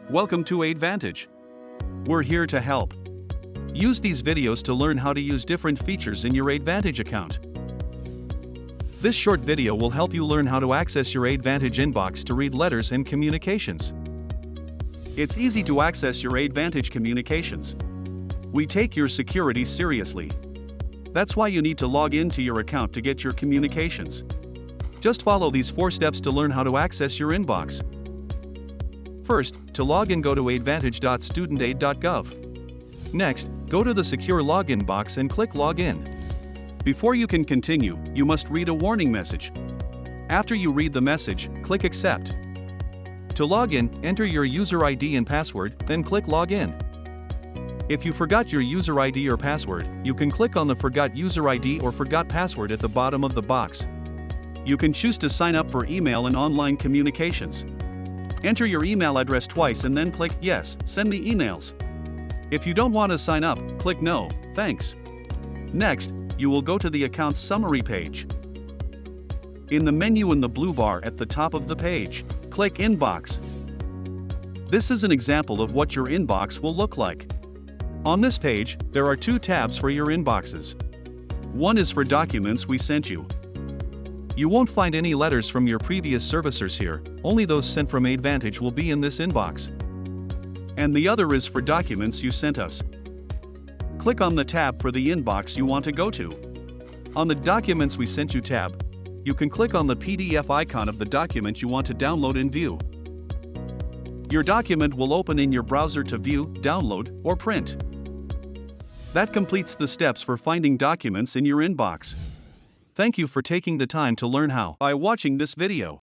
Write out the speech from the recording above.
Welcome to Aidvantage. We're here to help. Use these videos to learn how to use different features in your Aidvantage account. This short video will help you learn how to access your Aidvantage inbox to read letters and communications. It's easy to access your Aidvantage communications. We take your security seriously. That's why you need to log into your account to get your communications. Just follow these 4 steps to learn how to access your inbox. First, to log in, go to aidvantage.studentaid.gov. Next, go to the secure login box and click Login. Before you can continue, you must read a warning message. After you read the message, click Accept. To log in, enter your user ID and password, then click Login. If you forgot your user ID or password, you can click on the Forgot User ID or Forgot Password at the bottom of the box. You can choose to sign up for email and online communications. Enter your email address twice and then click Yes, send me emails. If you don't want to sign up, click No, thanks. Next, you will go to the account's summary page. In the menu in the blue bar at the top of the page, click Inbox. This is an example of what your inbox will look like. On this page, there are 2 tabs for your inboxes. One is for documents we sent you. You won't find any letters from your previous servicers here, only those sent from Aidvantage will be in this inbox. And the other is for documents you sent us. Click on the tab for the inbox you want to go to. On the Documents We Sent You tab, you can click on the PDF icon of the document you want to download and view. Your document will open in your browser to view, download, or print. That completes the steps for finding documents in your inbox. Thank you for taking the time to learn how by watching this video.